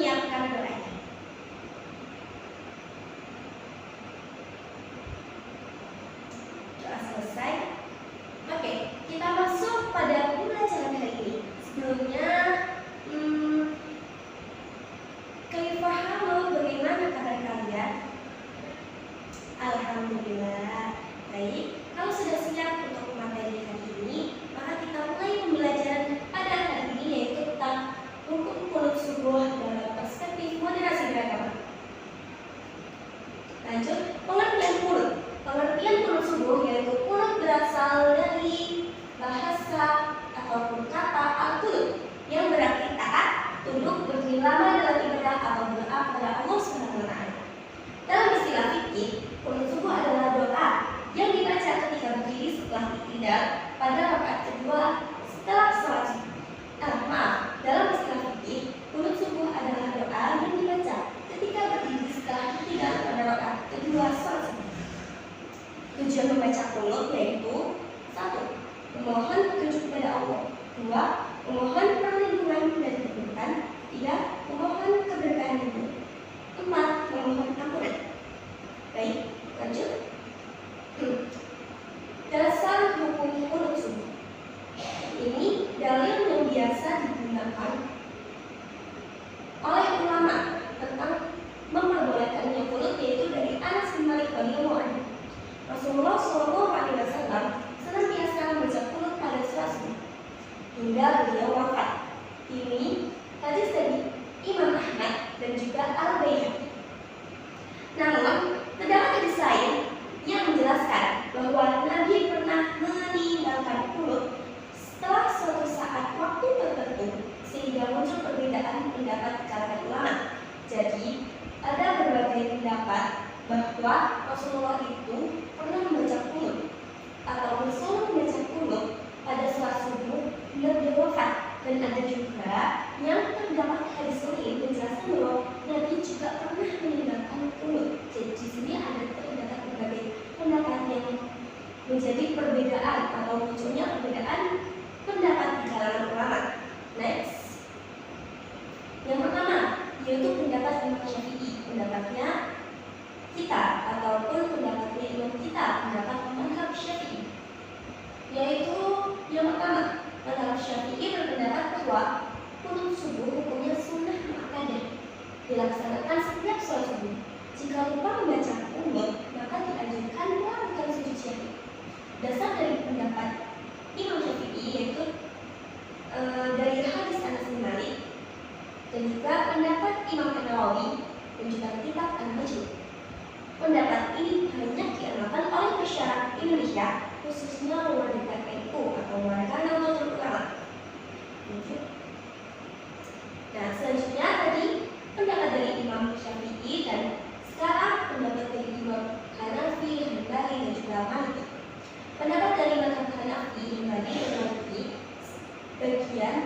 menyiapkan doanya. Doa selesai. Oke, kita masuk pada pembelajaran hari ini. Sebelumnya, halo, bagaimana kabar kalian? Alhamdulillah, baik. Kalau sudah siap untuk materi hari ini, maka kita mulai pembelajaran pada hari ini, yaitu tentang hukum kunut subuh dalam perspektif moderasi beragama. Lanjut, pengertian kunut. Pengertian kunut subuh yaitu kunut berasal dari bahasa ataupun kata al-qunut yang berarti taat, tunduk, berdiri lama dalam ibadah atau berdoa kepada Allah Subhanahu wa Ta'ala. Dalam istilah fikih, kunut subuh adalah doa yang dibaca ketika berdiri setelah iktidal pada rakaat kedua setelah sholat subuh. Dalam istilah fikih, kunut subuh adalah doa yang dibaca ketika berdiri setelah iktidal pada rakaat kedua sholat subuh. Tujuan membaca kunut yaitu 1. Memohon petunjuk kepada Allah. 2. Memohon perlindungan dari keburukan. 3. Memohon keberkahan hidup. 4. Memohon ampunan. Baik, lanjut. Dasar hukum kunut subuh. Ini dalil yang biasa digunakan oleh ulama tentang memperbolehkannya kunut, yaitu dari Anas bin Malik radhiyallahu anhu. Rasulullah SAW senantiasa membaca kunut pada sholat subuh hingga beliau wafat. Ini hadis dari Imam Ahmad dan juga Al-Baihaqi. Namun, terdapat hadis lain yang menjelaskan bahwa Nabi pernah meninggalkan kunut setelah suatu saat waktu tertentu, sehingga muncul perbedaan pendapat di kalangan ulama. Jadi, ada berbagai pendapat bahwa Rasulullah itu pernah membaca kunut atau selalu membaca kunut pada sholat subuh hingga beliau wafat. Dan ada juga yang terdapat hadis lain menjelaskan bahwa Nabi juga pernah meninggalkan kunut. Jadi di sini ada terdapat berbagai pendapat yang menjadi perbedaan atau munculnya perbedaan pendapat di kalangan ulama. Next, yang pertama yaitu pendapat Imam Syafi'i. Pendapatnya kita ataupun pendapatnya imam kita, pendapat mazhab Syafi'i, yaitu yang pertama, mazhab Syafi'i berpendapat bahwa kunut subuh hukumnya sunnah muakkadah, dilaksanakan setiap sholat subuh. Jika lupa membaca kunut, maka dianjurkan melakukan sujud syahid. Dasar dari pendapat Imam Syafi'i yaitu dari hadis Anas bin Malik dan juga pendapat Imam An-Nawawi dan juga kitab Al-Majmu'. Pendapat ini banyak diamalkan oleh masyarakat Indonesia, khususnya warga NU atau warga Nahdlatul Ulama. Nah, selanjutnya tadi pendapat dari Imam Syafi'i, dan sekarang pendapat dari Imam Hanafi, Hambali dan juga Maliki. Pendapat dari mazhab Hanafi, Hambali dan Maliki bagian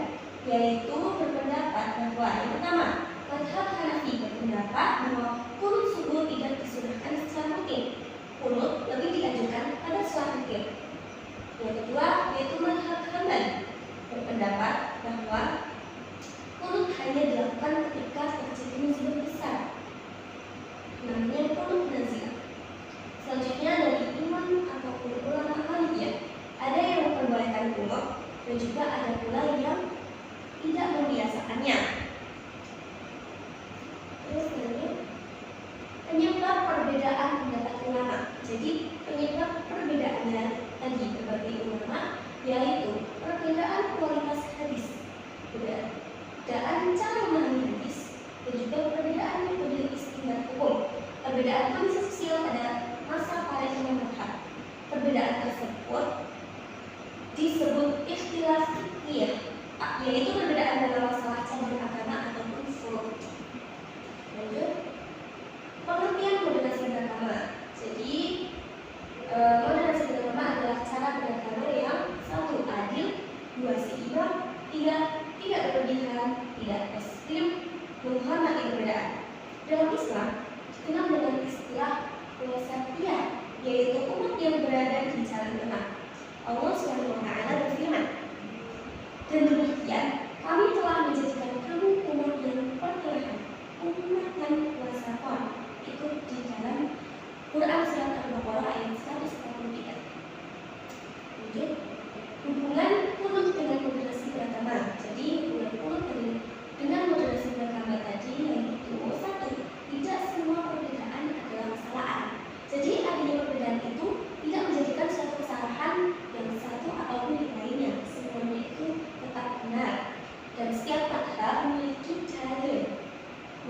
yaitu berpendapat bahwa yang pertama, mazhab Hanafi berpendapat bahwa kunut subuh tidak disunahkan secara rutin. Kunut lebih dianjurkan pada sholat witir. Yang kedua yaitu mazhab Hambali berpendapat bahwa kunut hanya dilakukan ketika terjadi musibah besar, namanya kunut nazil. Selanjutnya dari imam ataupun ulama Malikiyah, ada yang memperbolehkan kunut dan juga ada pula yang tidak membiasakannya. Terus penyebab perbedaan pendapat ulama. Jadi penyebab perbedaannya tadi berbagai ulama yaitu perbedaan kualitas hadis, perbedaan cara memahami hadis, dan juga perbedaan metode istinbat hukum, perbedaan kondisi sosial pada masa para imam mazhab. Perbedaan tersebut disebut ikhtilaf fiqhiyah, yaitu perbedaan dalam masalah cabang agama ataupun furu'. Lanjut, pengertian moderasi beragama. Jadi moderasi beragama adalah cara beragama yang 1. Adil, 2. Seimbang, 3. Tidak berlebihan, tidak ekstrim, menghormati perbedaan. Dalam Islam dikenal dengan istilah wasatiyah, yaitu umat yang berada di jalan tengah. Allah SWT berfirman, dan demikian kami telah menjadikan kamu umat yang pertengahan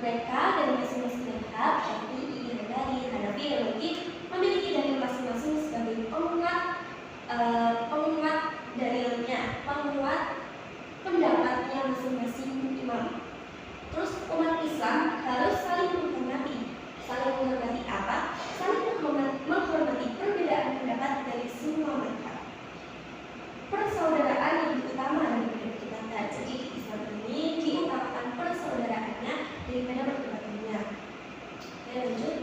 Mereka dari masing-masing mazhab Syafi'i, Hanafi, dan Maliki memiliki dalil masing-masing sebagai penguat dalilnya, penguat pendapatnya masing-masing imam. Terus umat Islam harus saling menghormati. Saling menghormati apa? Saling menghormati perbedaan pendapat dari semua mazhab. Persaudaraan yang utama daripada perdebatan. Jadi di Islam ini diutamakan persaudaraannya daripada perdebatannya. Lanjut.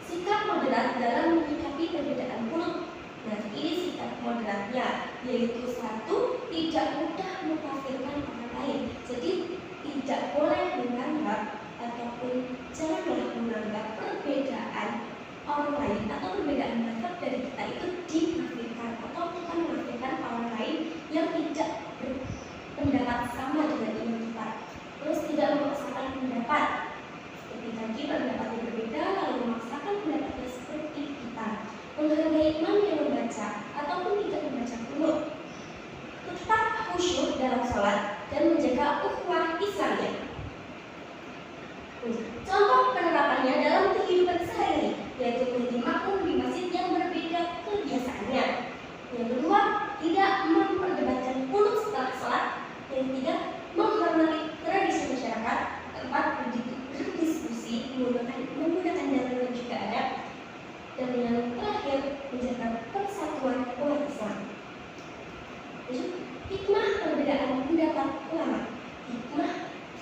Sikap moderat dalam menyikapi perbedaan mulut. Nah, ini sikap moderatnya, yaitu satu, tidak mudah mengkafirkan orang lain. Jadi tidak boleh menganggap ataupun janganlah menganggap perbedaan orang lain atau perbedaan mazhab dari kita itu dikafirkan atau kita mengafirkan orang lain yang tidak berpendapat sama dengan iman kita. Terus tidak memaksakan pendapat seperti tadi pendapatnya berbeda lalu memaksakan pendapatnya seperti kita. Menghargai imam yang membaca ataupun tidak membaca qunut. Tetap khusyuk dalam sholat dan menjaga ukhuwah Islamnya. Contoh penerapannya dalam kehidupan sehari, yaitu menjadi makmum di masjid yang berbeda kebiasaannya. Yang kedua, tidak memperdebatkan qunut setelah sholat. Yang ketiga, menghormati tradisi masyarakat. Keempat, berdiskusi menggunakan dalil dan juga adab. Dan yang terakhir, menjaga persatuan umat Islam. Hikmah perbedaan pendapat ulama. Hikmah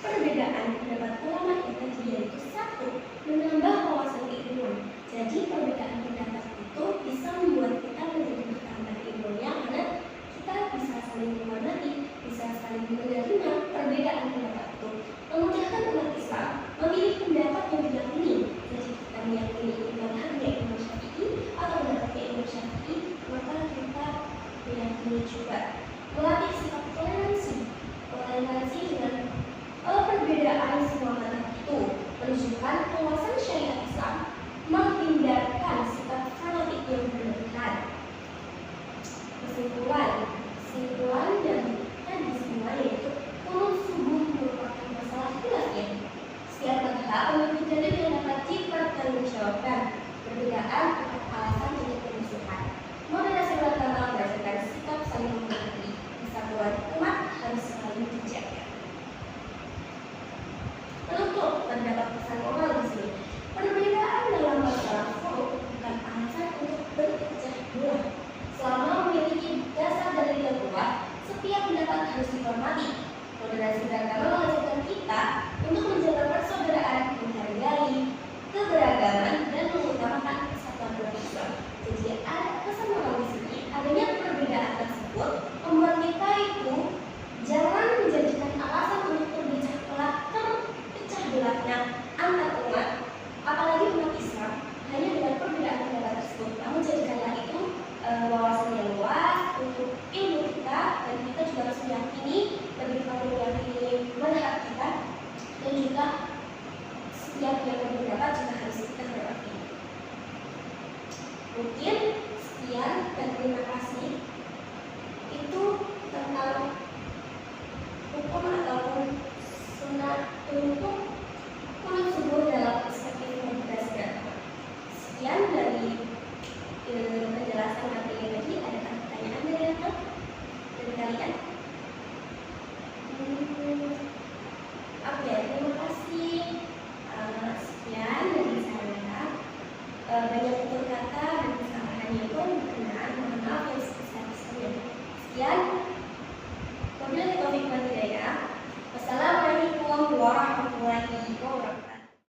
perbedaan pendapat ulama itu yaitu satu, menambah wawasan keilmuan. Jadi perbedaan pendapat itu bisa membuat kita menjadi bertambah ilmunya karena kita bisa saling menghormati, bisa saling menerima perbedaan pendapat itu. Memudahkan umat Islam memilih pendapat yang diyakini. Jadi kita meyakini mazhabnya Imam Syafi'i atau pendapatnya Imam Syafi'i, maka kita meyakini juga. Melatih sikap toleransi dengan perbedaan semua mazhab itu, menunjukkan penguasaan syariat Islam, menghindarkan sikap fanatik yang berlebihan. Kesimpulan dari hadis ini yaitu qunut subuh merupakan masalah khilafiyah. Setiap mazhab memiliki dalil yang dapat dipertanggungjawabkan. Perbedaan bukan alasan untuk permusuhan. Moderasi beragama berdasarkan sikap saling mengerti. Kesatuan umat harus selalu dijaga. Penutup terdapat pesan moral di sini. Perbedaan dalam masalah furuk bukan alasan untuk berpecah belah. Selama memiliki dasar dalil yang kuat, setiap pendapat harus dihormati. Moderasi beragama mengajarkan kita untuk menjaga persaudaraan, menghargai keberagaman dan mengutamakan kesatuan umat Islam. Jadi ada pesan moral di sini. Adanya perbedaan tersebut membuat kita itu jangan menjadikan alasan untuk terpecah belahnya antar umat, apalagi umat Islam, hanya dengan perbedaan pendapat tersebut. Namun jadikanlah itu wawasan yang luas untuk ilmu kita, dan kita juga harus meyakini lebih pada meyakini mazhab kita, dan juga setiap yang berpendapat juga harus kita hormati. Mungkin sekian dan terima kasih. Itu tentang hukum ataupun sunnah untuk qunut subuh dalam perspektif moderasi agama. Sekian dari penjelasan materi tadi. Adakah pertanyaan dari kalian? Oke, terima kasih. Sekian dari saya. Banyak tutur kata dan kesalahannya pun berkenaan. Mohon maaf yang sebesar-besarnya. Sekian. Wabillahi taufiq wal hidayah. Wassalamualaikum warahmatullahi wabarakatuh.